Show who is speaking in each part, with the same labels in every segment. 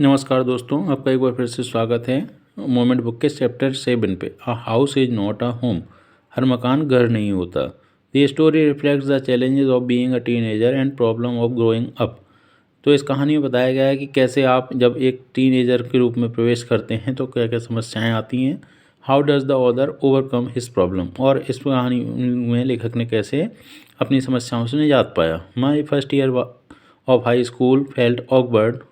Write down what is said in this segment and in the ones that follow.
Speaker 1: नमस्कार दोस्तों, आपका एक बार फिर से स्वागत है मोमेंट बुक के चैप्टर 7 पे। A house is not a home. हर मकान घर नहीं होता। The story reflects the challenges of being a teenager and problem of growing up. तो इस कहानी में बताया गया है कि कैसे आप जब एक टीनेजर के रूप में प्रवेश करते हैं तो क्या क्या समस्याएं आती हैं। How does the author overcome his problem. और इस कहानी में लेखक ने कैसे अपनी समस्याओं से निजात पाया। My first year of high school felt awkward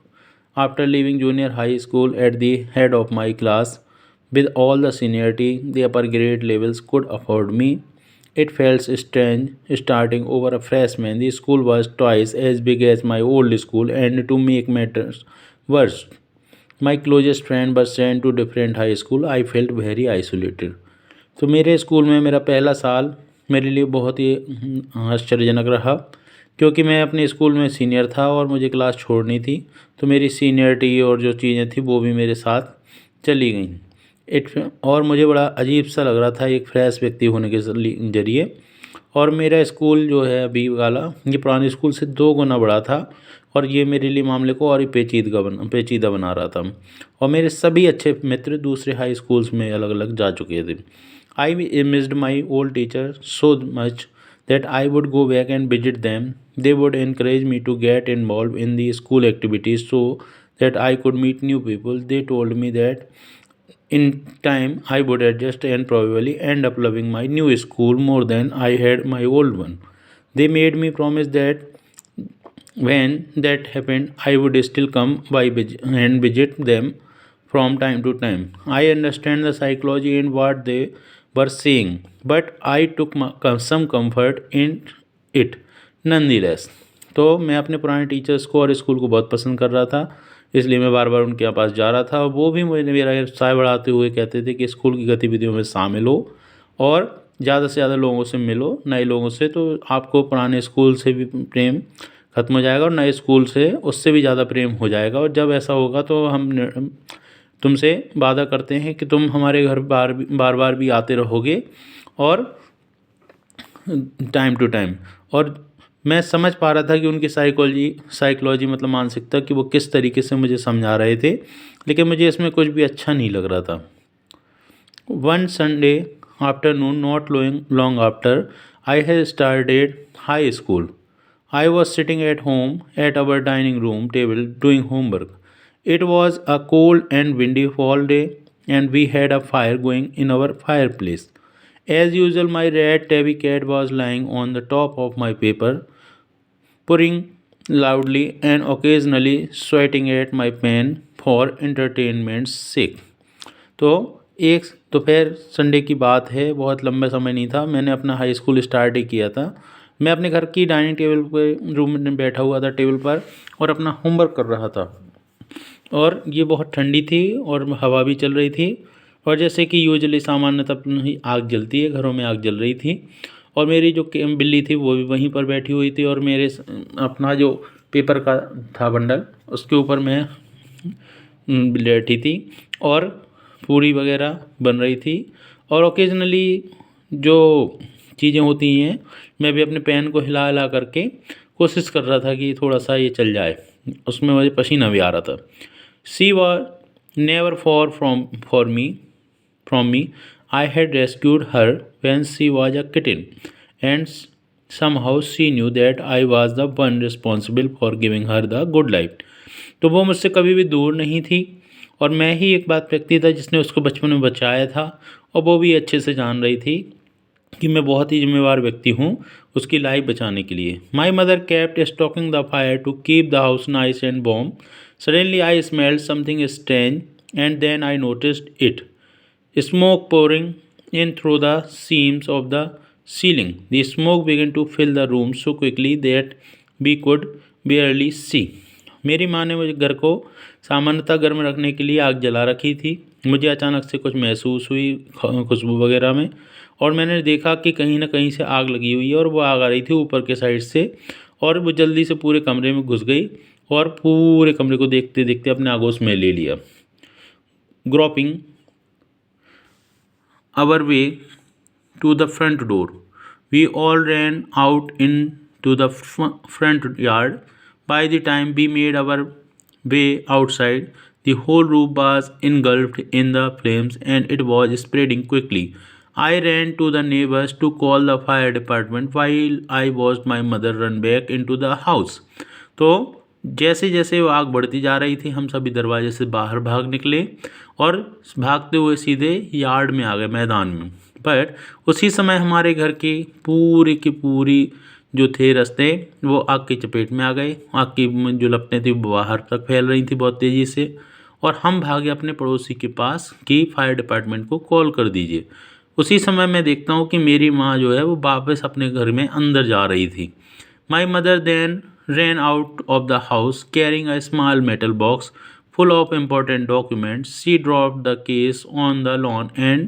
Speaker 1: after leaving junior high school at the head of my class with all the seniority the upper grade levels could afford me. It felt strange starting over a freshman. The school was twice as big as my old school, and to make matters worse, my closest friend was sent to different high school. I felt very isolated. तो मेरे school में मेरा पहला साल मेरे लिए बहुत ही आश्चर्यजनक रहा, क्योंकि मैं अपने स्कूल में सीनियर था और मुझे क्लास छोड़नी थी। तो मेरी सीनियरिटी और जो चीज़ें थी वो भी मेरे साथ चली गईं। और मुझे बड़ा अजीब सा लग रहा था एक फ्रेश व्यक्ति होने के जरिए। और मेरा स्कूल जो है अभी वाला, ये पुराने स्कूल से 2 गुना बड़ा था, और ये मेरे लिए मामले को और ही पेचीदा बना रहा था। और मेरे सभी अच्छे मित्र दूसरे हाई स्कूल्स में अलग अलग जा चुके थे। I missed my old teacher so much that I would go back and visit them. They would encourage me to get involved in the school activities so that I could meet new people. They told me that in time I would adjust and probably end up loving my new school more than I had my old one. They made me promise that when that happened, I would still come by and visit them from time to time. I understand the psychology and what they were saying, but I took some comfort in it nonetheless. तो मैं अपने पुराने teachers को और school को बहुत पसंद कर रहा था, इसलिए मैं बार बार उनके पास जा रहा था। और वो भी मुझे मेरा उत्साह बढ़ाते हुए कहते थे कि स्कूल की गतिविधियों में शामिल हो और ज़्यादा से ज़्यादा लोगों से मिलो, नए लोगों से, तो आपको पुराने स्कूल से भी प्रेम ख़त्म हो जाएगा और नए स्कूल से उससे भी ज़्यादा प्रेम हो जाएगा। और जब ऐसा होगा तो हम तुमसे वादा करते हैं कि तुम हमारे घर बार बार भी आते रहोगे और टाइम टू टाइम। और मैं समझ पा रहा था कि उनकी साइकोलॉजी मतलब मानसिकता कि वो किस तरीके से मुझे समझा रहे थे, लेकिन मुझे इसमें कुछ भी अच्छा नहीं लग रहा था। One Sunday afternoon not long after I had started high school, I was sitting at home at our dining room table doing homework. It was a cold and windy fall day, and we had a fire going in our fireplace. As usual, my red tabby cat was lying on the top of my paper, purring loudly and occasionally swatting at my pen for entertainment's sake. तो एक दोपहर Sunday की बात है, बहुत लंबा समय नहीं था, मैंने अपना हाई स्कूल स्टार्ट ही किया था। मैं अपने घर की डाइनिंग टेबल पे रूम में बैठा हुआ था टेबल पर और अपना होमवर्क कर रहा था। और ये बहुत ठंडी थी और हवा भी चल रही थी, और जैसे कि यूजुअली सामान्यतः ही आग जलती है, घरों में आग जल रही थी। और मेरी जो बिल्ली थी वो भी वहीं पर बैठी हुई थी, और मेरे अपना जो पेपर का था बंडल उसके ऊपर मैं बैठी थी और पूरी वगैरह बन रही थी। और ओकेजनली जो चीज़ें होती हैं, मैं भी अपने पेन को हिला हिला करके कोशिश कर रहा था कि थोड़ा सा ये चल जाए, उसमें मुझे पसीना भी आ रहा था। She was never from me. I had rescued her when she was a kitten, and somehow she knew that I was the one responsible for giving her the good life. तो वो मुझसे कभी भी दूर नहीं थी, और मैं ही एक बात व्यक्ति था जिसने उसको बचपन में बचाया था। और वो भी अच्छे से जान रही थी कि मैं बहुत ही जिम्मेवार व्यक्ति हूँ उसकी लाइफ बचाने के लिए। My mother kept stocking the fire to keep the house nice and warm. Suddenly I smelled something strange, and then I noticed it, smoke pouring in through the seams of the ceiling. The smoke began to fill the room so quickly that we could barely see. मेरी माँ ने मुझे घर को सामान्यतः गर्म रखने के लिए आग जला रखी थी। मुझे अचानक से कुछ महसूस हुई खुशबू वगैरह में, और मैंने देखा कि कहीं ना कहीं से आग लगी हुई है, और वो आग आ रही थी ऊपर के साइड से, और वो जल्दी से पूरे कमरे में घुस गई और पूरे कमरे को देखते देखते अपने आगोश में ले लिया। Groping our way to the front door. We all ran out into the front yard. By the time we made our way outside. The whole roof was engulfed in the flames and it was spreading quickly. I ran to the neighbors to call the fire department while I watched my mother run back into the house. तो जैसे जैसे वो आग बढ़ती जा रही थी हम सभी दरवाजे से बाहर भाग निकले और भागते हुए सीधे यार्ड में आ गए, मैदान में। पर उसी समय हमारे घर की पूरी जो थे रास्ते वो आग की चपेट में आ गए। आग की जो लपटें थी वो बाहर तक फैल रही थी बहुत तेज़ी से और हम भागे अपने पड़ोसी के पास कि फायर डिपार्टमेंट को कॉल कर दीजिए। उसी समय मैं देखता हूँ कि मेरी माँ जो है वो वापस अपने घर में अंदर जा रही थी। My mother then ran out of the house carrying a small metal box full of important documents. She dropped the case on the lawn and,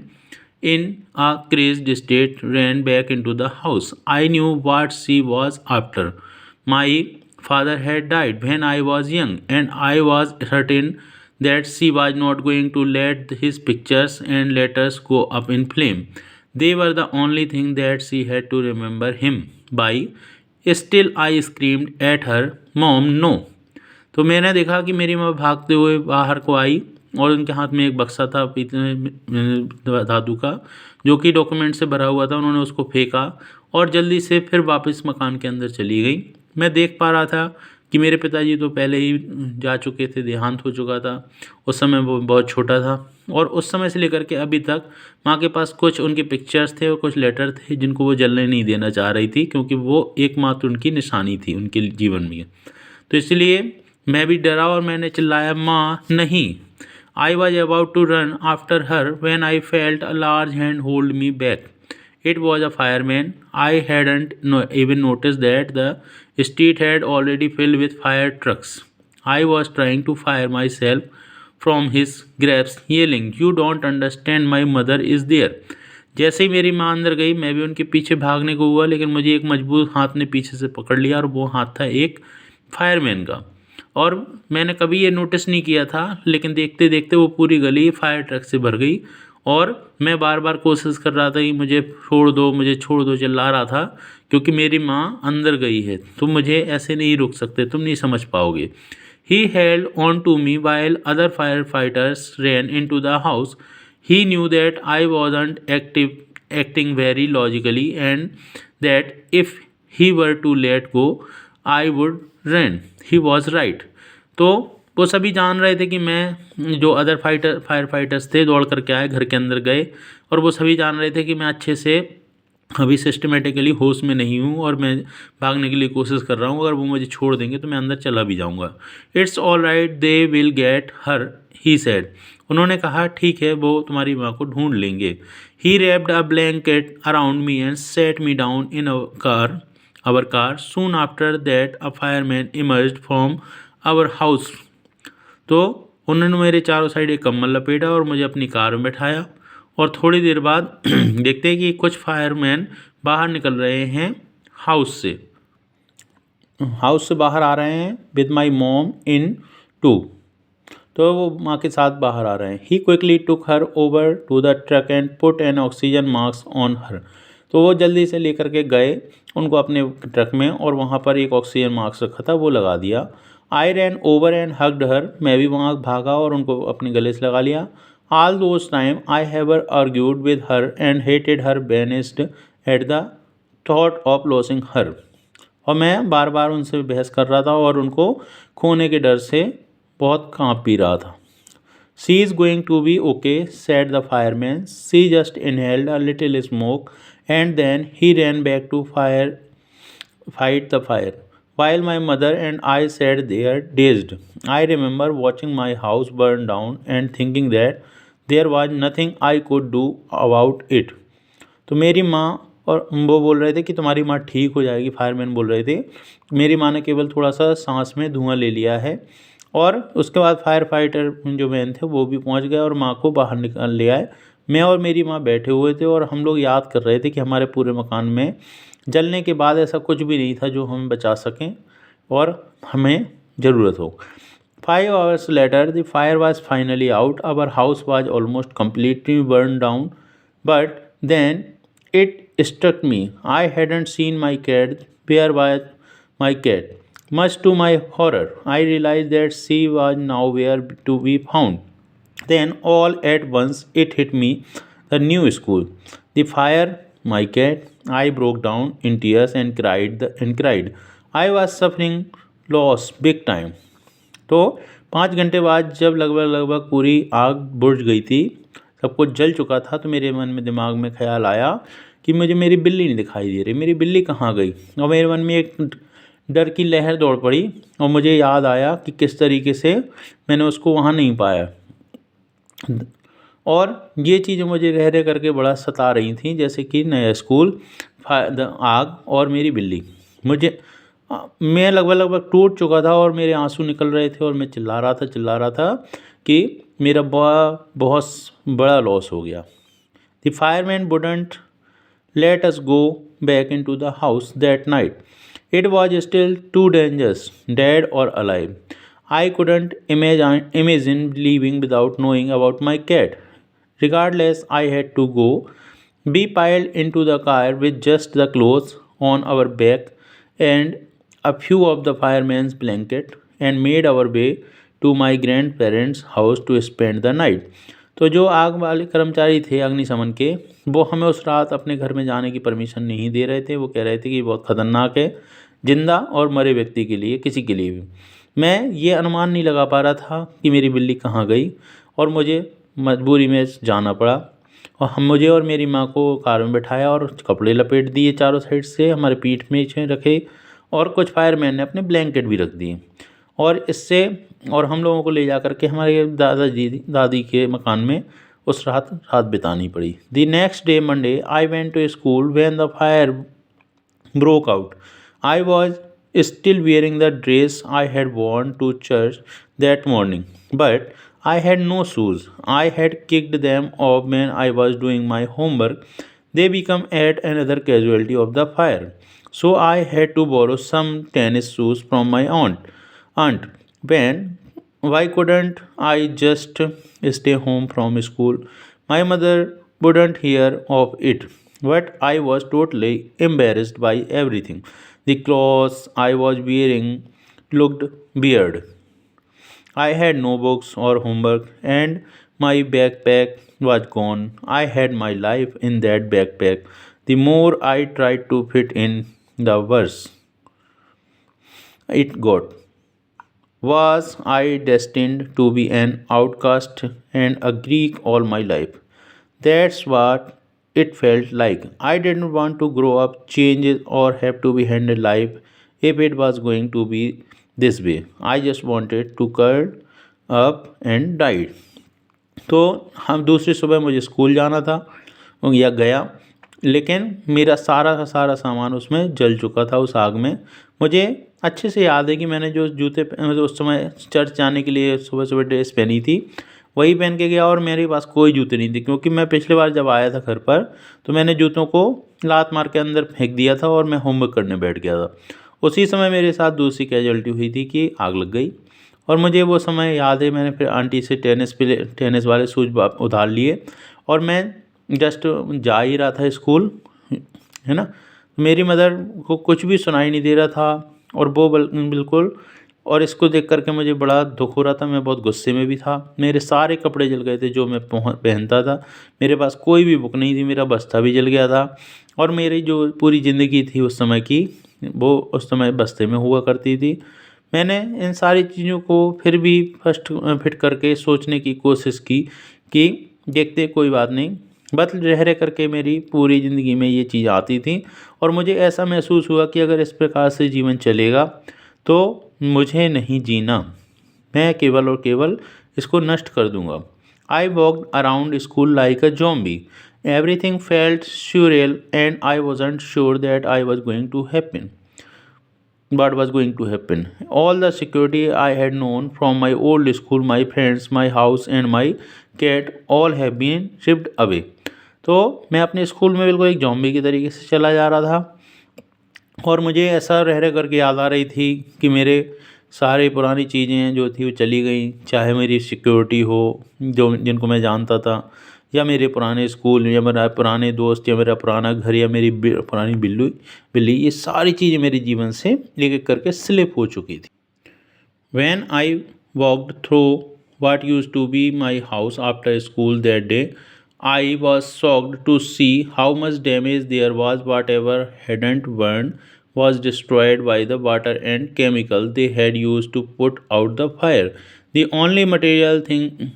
Speaker 1: in a crazed state, ran back into the house. I knew what she was after. My father had died when I was young, and I was certain that she was not going to let his pictures and letters go up in flame. They were the only thing that she had to remember him by. Still I screamed at her mom no. तो मैंने देखा कि मेरी माँ भागते हुए बाहर को आई और उनके हाथ में एक बक्सा था धातु का जो कि डॉक्यूमेंट से भरा हुआ था। उन्होंने उसको फेंका और जल्दी से फिर वापस मकान के अंदर चली गई। मैं देख पा रहा था कि मेरे पिताजी तो पहले ही जा चुके थे, देहांत हो चुका था। उस समय वो बहुत छोटा था और उस समय से लेकर के अभी तक माँ के पास कुछ उनके पिक्चर्स थे और कुछ लेटर थे जिनको वो जलने नहीं देना चाह रही थी क्योंकि वो एकमात्र उनकी निशानी थी उनके जीवन में। तो इसलिए मैं भी डरा और मैंने चिल्लाया, माँ नहीं। I was about to run after her when I felt a large hand hold me back. It was a fireman. I hadn't even noticed that the street had already filled with fire trucks. I was trying to fire myself from his grasp, yelling, "You don't understand, my mother is there." जैसे ही मेरी माँ अंदर गई मैं भी उनके पीछे भागने को हुआ, लेकिन मुझे एक मजबूत हाथ ने पीछे से पकड़ लिया और वो हाथ था एक फायरमैन का। और मैंने कभी ये नोटिस नहीं किया था, लेकिन देखते देखते वो पूरी गली फायर ट्रक से भर गई और मैं बार बार कोशिश कर रहा था कि मुझे छोड़ दो, मुझे छोड़ दो, चिल्ला रहा था क्योंकि मेरी माँ अंदर गई है, तुम मुझे ऐसे नहीं रोक सकते, तुम नहीं समझ पाओगे। He held on to me while other firefighters ran into the house. He knew that I wasn't acting very logically and that if he were to let go, I would run. He was right. तो वो सभी जान रहे थे कि मैं जो other fire fighters थे दौड़ करके आए, घर के अंदर गए और वो सभी जान रहे थे कि मैं अच्छे से अभी सिस्टमेटिकली होश में नहीं हूँ और मैं भागने के लिए कोशिश कर रहा हूँ। अगर वो मुझे छोड़ देंगे तो मैं अंदर चला भी जाऊँगा। It's all right, they will get her, he said. उन्होंने कहा ठीक है, वो तुम्हारी माँ को ढूंढ लेंगे। He wrapped a blanket around me and set me down in our car. Soon after that a fireman emerged from our house. तो उन्होंने मेरे चारों साइड एक कम्बल लपेटा और मुझे अपनी कार में बैठाया और थोड़ी देर बाद देखते हैं कि कुछ फायरमैन बाहर निकल रहे हैं हाउस से बाहर आ रहे हैं with my mom in tow. तो वो माँ के साथ बाहर आ रहे हैं। He quickly took her over to the truck and put an oxygen mask on her. तो वो जल्दी से लेकर के गए उनको अपने ट्रक में और वहाँ पर एक ऑक्सीजन मास्क रखा था वो लगा दिया। आई रैन ओवर एंड हग्ड हर। मैं भी वहाँ भागा और उनको अपने गले से लगा लिया। All those time I have argued with her and hated her, banished at the thought of losing her. और मैं बार बार उनसे बहस कर रहा था और उनको खोने के डर से बहुत काँप भी रहा था। She is going to be okay, said the fireman. She just inhaled a little smoke and then he ran back to fight the fire. While my mother and I sat there dazed, I remember watching my house burn down and thinking that there was nothing I could do about it. तो मेरी माँ और वो बोल रहे थे कि तुम्हारी माँ ठीक हो जाएगी, फायरमैन बोल रहे थे। मेरी माँ ने केवल थोड़ा सा सांस में धुआं ले लिया है और उसके बाद फायर फाइटर जो मैन थे वो भी पहुंच गए और माँ को बाहर निकाल ले आए। मैं और मेरी माँ बैठे हुए थे और हम लोग याद कर रहे थे कि हमारे पूरे मकान में जलने के बाद ऐसा कुछ भी नहीं था जो हमें बचा सकें और हमें ज़रूरत हो। 5 hours later the fire was finally out. Our house was almost completely burned down, but then it struck me. I hadn't seen my cat. Where was my cat? Much to my horror, I realized that she was nowhere to be found. Then, all at once, it hit me, the new school, the fire, my cat. I broke down in tears and cried. I was suffering loss big time. तो 5 घंटे बाद जब लगभग पूरी आग बुझ गई थी, सब कुछ जल चुका था, तो मेरे मन में दिमाग में ख्याल आया कि मुझे मेरी बिल्ली नहीं दिखाई दे रही, मेरी बिल्ली कहाँ गई। और मेरे मन में एक डर की लहर दौड़ पड़ी और मुझे याद आया कि किस तरीके से मैंने उसको वहाँ नहीं पाया। और ये चीज़ें मुझे रह करके बड़ा सता रही थी, जैसे कि नया स्कूल, आग और मेरी बिल्ली। मैं लगभग टूट चुका था और मेरे आंसू निकल रहे थे और मैं चिल्ला रहा था कि मेरा बहुत बड़ा लॉस हो गया। The fireman wouldn't let us go back into the house that night. It was still too dangerous, dead or alive. I couldn't imagine leaving without knowing about my cat. Regardless, I had to go. We piled into the car with just the clothes on our back and a few of the fireman's blanket and made our way to my grandparents' house to spend the night. तो जो आग वाले कर्मचारी थे अग्निशमन के, वो हमें उस रात अपने घर में जाने की परमिशन नहीं दे रहे थे। वो कह रहे थे कि बहुत ख़तरनाक है, जिंदा और मरे व्यक्ति के लिए, किसी के लिए भी। मैं ये अनुमान नहीं लगा पा रहा था कि मेरी बिल्ली कहाँ गई, और मुझे मजबूरी में जाना पड़ा। और मुझे और मेरी माँ को कार में बैठाया और कपड़े लपेट दिए चारों साइड से, हमारे पीठ में रखे, और कुछ फायरमैन ने अपने ब्लैंकेट भी रख दिए। और हम लोगों को ले जा कर के हमारे दादी के मकान में उस रात बितानी पड़ी। The next day Monday I went to school when the fire broke out. I was still wearing the dress I had worn to church that morning, but I had no shoes. I had kicked them off when I was doing my homework. They became yet another casualty of the fire. So I had to borrow some tennis shoes from my aunt. Why couldn't I just stay home from school? My mother wouldn't hear of it, but I was totally embarrassed by everything. The clothes I was wearing looked weird. I had no books or homework, and my backpack was gone. I had my life in that backpack. The more I tried to fit in, the worse it got. Was I destined to be an outcast and a Greek all my life? That's what it felt like. I didn't want to grow up, change or have to be handle life if it was going to be this way. I just wanted to curl up and die. तो हम दूसरी सुबह मुझे school जाना था या गया, लेकिन मेरा सारा का सारा सामान उसमें जल चुका था उस आग में। मुझे अच्छे से याद है कि मैंने जो जूते उस समय चर्च जाने के लिए सुबह सुबह ड्रेस पहनी थी, वही पहन के गया, और मेरे पास कोई जूते नहीं थे, क्योंकि मैं पिछले बार जब आया था घर पर तो मैंने जूतों को लात मार के अंदर फेंक दिया था और मैं होमवर्क करने बैठ गया था। उसी समय मेरे साथ दूसरी कैजुअल्टी हुई थी कि आग लग गई। और मुझे वो समय याद है, मैंने फिर आंटी से टेनिस वाले शूज उधार लिए और मैं जस्ट जा ही रहा था स्कूल, है ना। मेरी मदर को कुछ भी सुनाई नहीं दे रहा था, और वो बिल्कुल, और इसको देख करके मुझे बड़ा दुख हो रहा था। मैं बहुत गुस्से में भी था। मेरे सारे कपड़े जल गए थे जो मैं पहनता था, मेरे पास कोई भी बुक नहीं थी, मेरा बस्ता भी जल गया था, और मेरी जो पूरी ज़िंदगी थी उस समय की, वो उस समय बस्ते में हुआ करती थी। मैंने इन सारी चीज़ों को फिर भी फर्स्ट फिट करके सोचने की कोशिश की कि देखते कोई बात नहीं, बस रह करके मेरी पूरी ज़िंदगी में ये चीज़ आती थी, और मुझे ऐसा महसूस हुआ कि अगर इस प्रकार से जीवन चलेगा तो मुझे नहीं जीना, मैं केवल और केवल इसको नष्ट कर दूंगा। I walked around school like a zombie. Everything felt surreal and I wasn't sure that I was going to happen. What was going to happen? All the security I had known from my old school, my friends, my house and my cat all have been shipped away. तो मैं अपने school में बिल्कुल एक zombie की तरीके से चला जा रहा था, और मुझे ऐसा रह करके याद आ रही थी कि मेरे सारी पुरानी चीज़ें जो थी वो चली गई, चाहे मेरी सिक्योरिटी हो जो जिनको मैं जानता था, या मेरे पुराने स्कूल या मेरा पुराने दोस्त या मेरा पुराना घर या मेरी पुरानी बिल्ली, ये सारी चीज़ें मेरे जीवन से एक एक करके स्लिप हो चुकी थी। When I walked through what used to be my house after school that day, I was shocked to see how much damage there was. Whatever hadn't burned was destroyed by the water and chemical they had used to put out the fire. The only material thing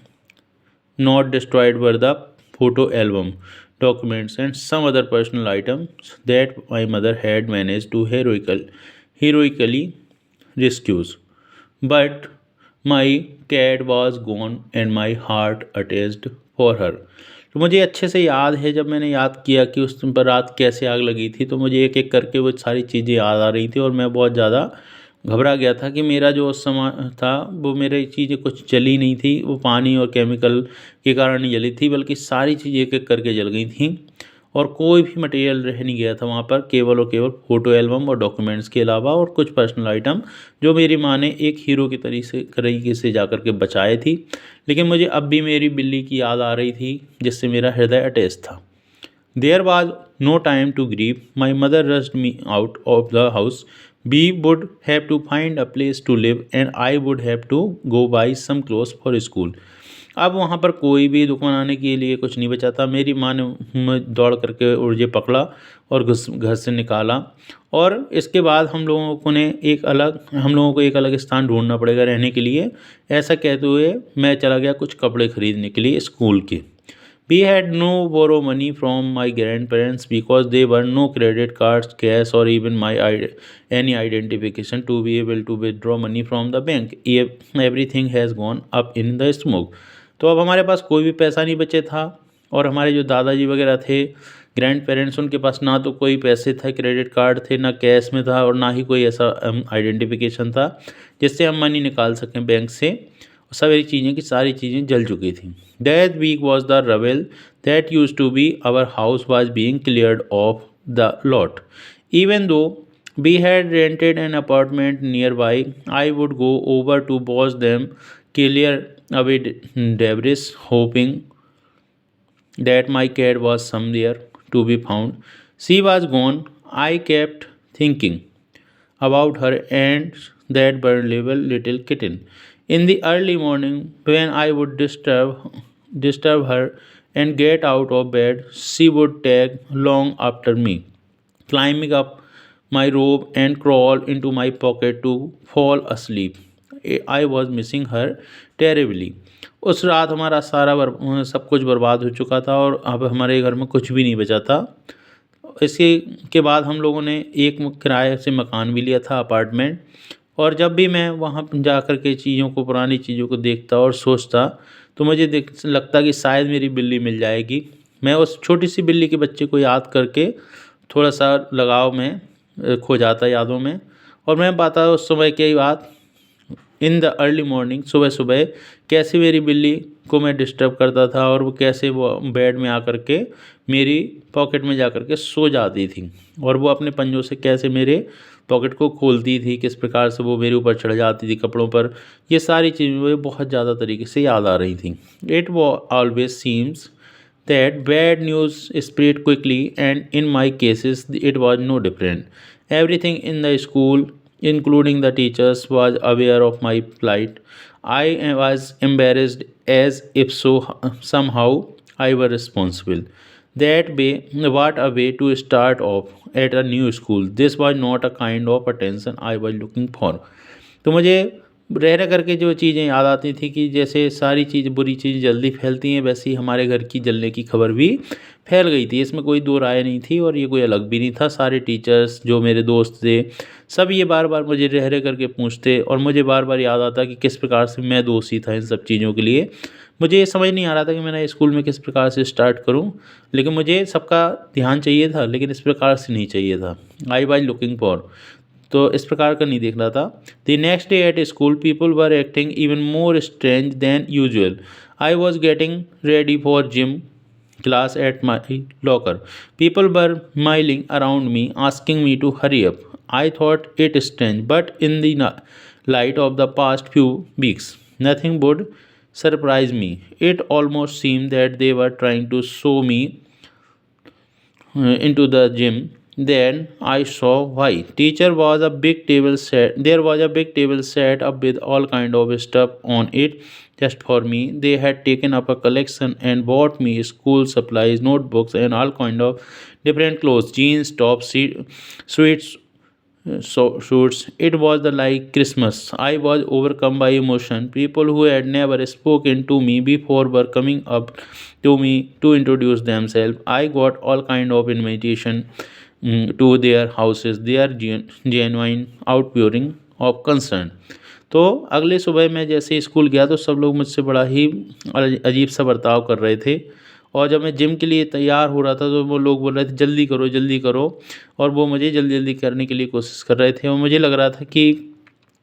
Speaker 1: not destroyed were the photo album, documents, and some other personal items that my mother had managed to heroically rescue. But my cat was gone and my heart attached for her. तो मुझे अच्छे से याद है, जब मैंने याद किया कि उस दिन पर रात कैसे आग लगी थी, तो मुझे एक एक करके वो सारी चीज़ें याद आ रही थी और मैं बहुत ज़्यादा घबरा गया था कि मेरा जो उस समय था वो मेरी चीज़ें कुछ जली नहीं थी, वो पानी और केमिकल के कारण नहीं जली थी, बल्कि सारी चीज़ें एक एक करके जल गई थी और कोई भी मटेरियल रह नहीं गया था वहाँ पर, केवल और केवल फ़ोटो एल्बम और डॉक्यूमेंट्स के अलावा और कुछ पर्सनल आइटम जो मेरी माँ ने एक हीरो की तरीके से जा कर के बचाए थी। लेकिन मुझे अब भी मेरी बिल्ली की याद आ रही थी जिससे मेरा हृदय अटैच था। There was no time to grieve. My mother rushed me out of the house. We would have to find a place to live and I would have to go buy some clothes for school. अब वहाँ पर कोई भी दुकान आने के लिए कुछ नहीं बचा था। मेरी माँ ने दौड़ करके मुझे पकड़ा और घर से निकाला और इसके बाद हम लोगों को एक अलग स्थान ढूंढना पड़ेगा रहने के लिए। ऐसा कहते हुए मैं चला गया कुछ कपड़े खरीदने के लिए स्कूल के। We had no borrow money from my grandparents because there were no credit cards, cash, or even any identification to be able to withdraw money from the bank. Everything has gone up in the smoke. तो अब हमारे पास कोई भी पैसा नहीं बचे था और हमारे जो दादाजी वगैरह थे, ग्रैंड पेरेंट्स, उनके पास ना तो कोई पैसे थे, क्रेडिट कार्ड थे, ना कैश में था और ना ही कोई ऐसा आइडेंटिफिकेशन था जिससे हम मनी निकाल सकें बैंक से। सारी चीज़ें की सारी चीज़ें जल चुकी थी। That week was the rubble that used to be our house was being cleared off the lot. Even though we had rented an apartment nearby, I would go over to watch them clear away debris, hoping that my cat was somewhere to be found. She was gone. I kept thinking about her and that vulnerable little kitten. In the early morning, when I would disturb her and get out of bed, she would tag along after me, climbing up my robe and crawl into my pocket to fall asleep. I was missing her terribly. उस रात हमारा सब कुछ बर्बाद हो चुका था और अब हमारे घर में कुछ भी नहीं बचा था। इसके के बाद हम लोगों ने एक किराए से मकान भी लिया था, अपार्टमेंट, और जब भी मैं वहाँ जा कर के पुरानी चीज़ों को देखता और सोचता तो मुझे लगता कि शायद मेरी बिल्ली मिल जाएगी। मैं उस छोटी सी बिल्ली के बच्चे को याद करके थोड़ा सा लगाव में खो जाता यादों में, और मैं पाता उस समय की बात इन द अर्ली मॉर्निंग, सुबह सुबह कैसे मेरी बिल्ली को मैं डिस्टर्ब करता था और वो कैसे वो बेड में आकर के मेरी पॉकेट में जा कर के सो जाती थी और वो अपने पंजों से कैसे मेरे पॉकेट को खोलती थी, किस प्रकार से वो मेरे ऊपर चढ़ जाती थी कपड़ों पर। ये सारी चीज़ें मुझे बहुत ज़्यादा तरीके से याद आ रही थी। It always seems that bad news spread quickly, and in my cases it was no different. Everything in the school, including the teachers, was aware of my plight. I was embarrassed as if somehow I were responsible. That way, what a way to start off at a new school. This was not a kind of attention I was looking for. तो मुझे रह करके जो चीज़ें याद आती थी कि जैसे सारी चीज़ बुरी चीज़ जल्दी फैलती हैं, वैसे ही हमारे घर की जलने की खबर भी फैल गई थी। इसमें कोई दो राय नहीं थी और ये कोई अलग भी नहीं था। सारे टीचर्स, जो मेरे दोस्त थे, सब ये बार बार मुझे रह करके पूछते और मुझे बार बार याद आता कि किस प्रकार से मैं दोषी था इन सब चीज़ों के लिए। मुझे ये समझ नहीं आ रहा था कि मैंने स्कूल में किस प्रकार से स्टार्ट करूँ, लेकिन मुझे सबका ध्यान चाहिए था, लेकिन इस प्रकार से नहीं चाहिए था। आई वाज लुकिंग फॉर, तो इस प्रकार का नहीं देख रहा था। The next day at school people were acting even more strange than usual. I was getting ready for gym class at my locker. People were milling around me, asking me to hurry up. I thought it strange, but in the light of the past few weeks, nothing would surprised me. It almost seemed that they were trying to show me into the gym. Then I saw why. Teacher was a big table set. There was a big table set up with all kind of stuff on it just for me. They had taken up a collection and bought me school supplies, notebooks, and all kind of different clothes, jeans, tops, sweets, shoots. It was the like Christmas. I was overcome by emotion. People who had never spoken to me before were coming up to me to introduce themselves. I got all kind of invitation to their houses. They are genuine outpouring of concern. तो अगले सुबह मैं जैसे school गया तो सब लोग मुझसे बड़ा ही अजीब सा बर्ताव कर रहे थे। और जब मैं जिम के लिए तैयार हो रहा था तो वो लोग बोल रहे थे जल्दी करो और वो मुझे जल्दी जल्दी करने के लिए कोशिश कर रहे थे और मुझे लग रहा था कि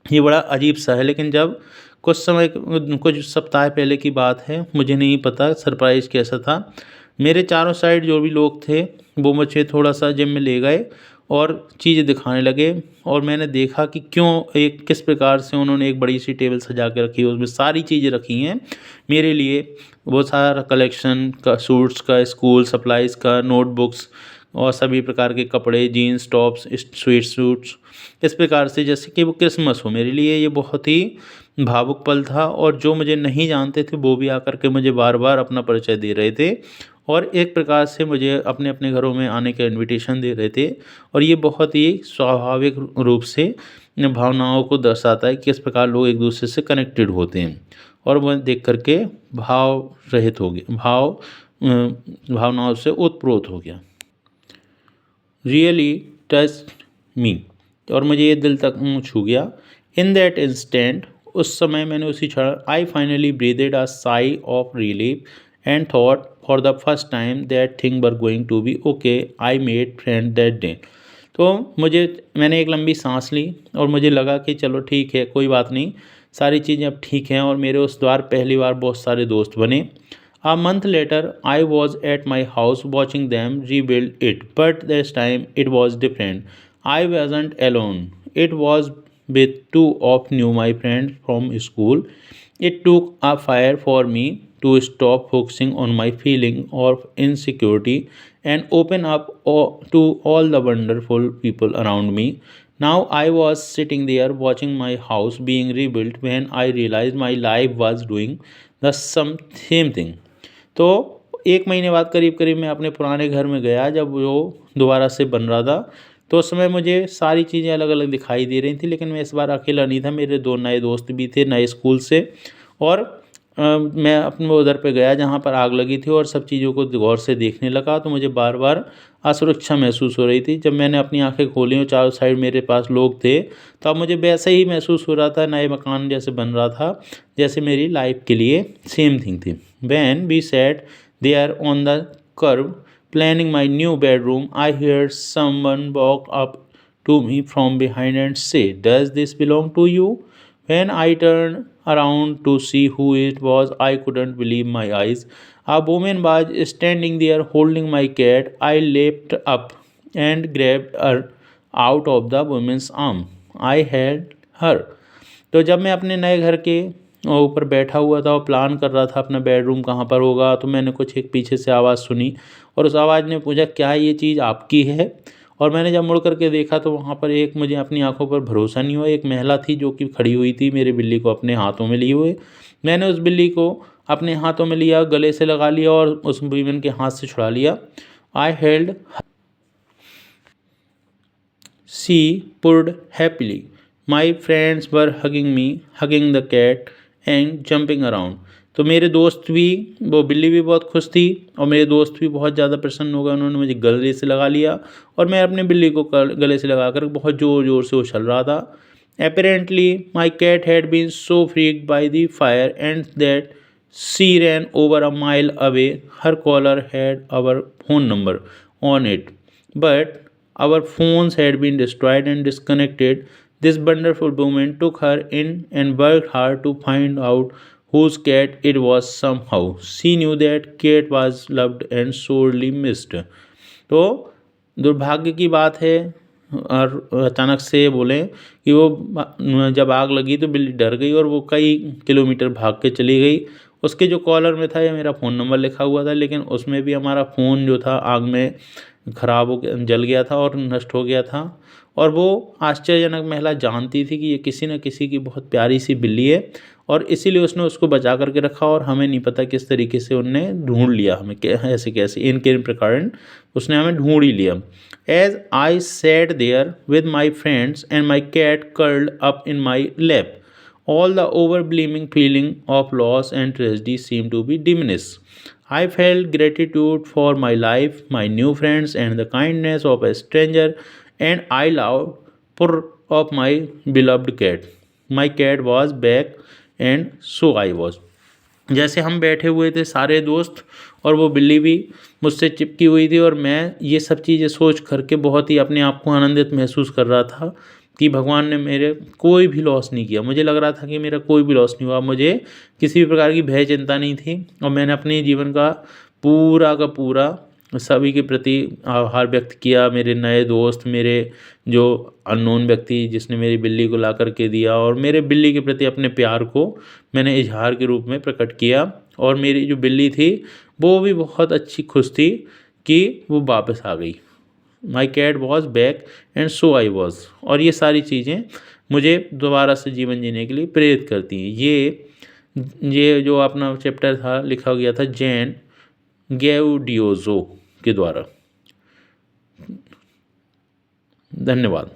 Speaker 1: ये बड़ा अजीब सा है। लेकिन जब कुछ सप्ताह पहले की बात है, मुझे नहीं पता सरप्राइज़ कैसा था। मेरे चारों साइड जो भी लोग थे वो मुझे थोड़ा सा जिम में ले गए और चीज़ें दिखाने लगे और मैंने देखा कि किस प्रकार से उन्होंने एक बड़ी सी टेबल सजा के रखी है, उसमें सारी चीज़ें रखी हैं मेरे लिए। वो सारा कलेक्शन का, सूट्स का, स्कूल सप्लाइज़ का, नोटबुक्स और सभी प्रकार के कपड़े, जीन्स, टॉप्स, स्वेट सूट्स, इस प्रकार से जैसे कि वो क्रिसमस हो। मेरे लिए ये बहुत ही भावुक पल था और जो मुझे नहीं जानते थे वो भी आकर के मुझे बार बार अपना परिचय दे रहे थे और एक प्रकार से मुझे अपने अपने घरों में आने का इनविटेशन दे रहे थे। और ये बहुत ही स्वाभाविक रूप से भावनाओं को दर्शाता है कि किस प्रकार लोग एक दूसरे से कनेक्टेड होते हैं। और वह देख करके भाव रहित हो गया, भावनाओं से ओतप्रोत हो गया। रियली टच मी, और मुझे ये दिल तक छू गया। इन दैट इंस्टेंट, उस समय मैंने उसी क्षण, I finally breathed a sigh of relief and thought for the first time that thing were going to be okay, I made friend that day. तो मैंने एक लंबी सांस ली और मुझे लगा कि चलो ठीक है, कोई बात नहीं, सारी चीज़ें अब ठीक हैं। और मेरे उस द्वार पहली बार बहुत सारे दोस्त बने। A month later, I was at my house watching them rebuild it, but this time it was different. I wasn't alone. It was with two of my friends from school. It took a fire for me to stop focusing on my feeling of insecurity and open up to all the wonderful people around me. Now I was sitting there watching my house being rebuilt when I realized my life was doing the same thing. तो एक महीने बाद करीब करीब मैं अपने पुराने घर में गया जब वो दोबारा से बन रहा था। तो उस समय मुझे सारी चीज़ें अलग अलग दिखाई दे रही थी, लेकिन मैं इस बार अकेला नहीं था, मेरे 2 नए दोस्त भी थे नए स्कूल से। और मैं अपने उधर पे गया जहाँ पर आग लगी थी और सब चीज़ों को गौर से देखने लगा। तो मुझे बार बार असुरक्षा महसूस हो रही थी। जब मैंने अपनी आंखें खोली और चारों साइड मेरे पास लोग थे, तो अब मुझे वैसे ही महसूस हो रहा था, नए मकान जैसे बन रहा था जैसे मेरी लाइफ के लिए सेम थिंग थी। When we sat there on the curb planning my new bedroom, I heard someone walk up to me from behind and say, "Does this belong to you?" When I turned around to see who it was, I couldn't believe my eyes. A woman was standing there holding my cat. I leapt up and grabbed her out of the woman's arm. I held her. तो जब मैं अपने नए घर के ऊपर बैठा हुआ था और प्लान कर रहा था अपना बेडरूम कहाँ पर होगा, तो मैंने कुछ एक पीछे से आवाज़ सुनी और उस आवाज़ ने पूछा, क्या ये चीज़ आपकी है? और मैंने जब मुड़ करके देखा तो वहाँ पर मुझे अपनी आंखों पर भरोसा नहीं हुआ, एक महिला थी जो कि खड़ी हुई थी मेरे बिल्ली को अपने हाथों में लिए हुए। मैंने उस बिल्ली को अपने हाथों में लिया, गले से लगा लिया और उस वीमेन के हाथ से छुड़ा लिया। I held, she purred happily, my friends were hugging me, hugging the cat and jumping around. तो मेरे दोस्त भी, वो बिल्ली भी बहुत खुश थी और मेरे दोस्त भी बहुत ज़्यादा प्रसन्न हो गए। उन्होंने मुझे गले से लगा लिया और मैं अपने बिल्ली को गले से लगा कर बहुत ज़ोर ज़ोर से उछल रहा था। Apparently my cat had been so freaked by the fire and that she ran over a mile away. Her collar had our phone number on it, but our phones had been destroyed and disconnected. This wonderful woman took her in and worked hard to find out whose cat it was somehow. She knew that cat was loved and sorely missed. तो दुर्भाग्य की बात है, और अचानक से बोले कि वो जब आग लगी तो बिल्ली डर गई और वो कई किलोमीटर भाग के चली गई। उसके जो कॉलर में था ये मेरा फ़ोन नंबर लिखा हुआ था, लेकिन उसमें भी हमारा फ़ोन जो था आग में ख़राब हो गया, जल गया था और नष्ट हो गया था। और वो आश्चर्यजनक महिला जानती थी कि ये किसी न किसी की बहुत प्यारी सी बिल्ली है और इसीलिए उसने उसको बचा करके रखा, और हमें नहीं पता किस तरीके से उनने ढूंढ लिया हमें, ऐसे कैसे इन किन प्रकार उसने हमें ढूंढ ही लिया। As I sat there with my friends and my cat curled up in my lap, all the overwhelming feeling of loss and tragedy seemed to be diminished. I felt gratitude for my life, my new friends, and the kindness of a stranger, and I loved purr of my beloved cat. My cat was back, and so I was. जैसे हम बैठे हुए थे सारे दोस्त, और वो बिल्ली भी मुझसे चिपकी हुई थी, और मैं ये सब चीज़ें सोच करके बहुत ही अपने आप को आनंदित महसूस कर रहा था कि भगवान ने मेरे कोई भी लॉस नहीं किया। मुझे लग रहा था कि मेरा कोई भी लॉस नहीं हुआ, मुझे किसी भी प्रकार की भय चिंता नहीं थी, और मैंने अपने जीवन का पूरा सभी के प्रति आभार व्यक्त किया। मेरे नए दोस्त, मेरे जो अननोन व्यक्ति जिसने मेरी बिल्ली को ला कर के दिया, और मेरे बिल्ली के प्रति अपने प्यार को मैंने इजहार के रूप में प्रकट किया। और मेरी जो बिल्ली थी वो भी बहुत अच्छी खुश थी कि वो वापस आ गई। My cat was back and so I was. और ये सारी चीज़ें मुझे दोबारा से जीवन जीने के लिए प्रेरित करती हैं। ये जो अपना चैप्टर था लिखा गया था जैन गैउडियोजो के द्वारा। धन्यवाद।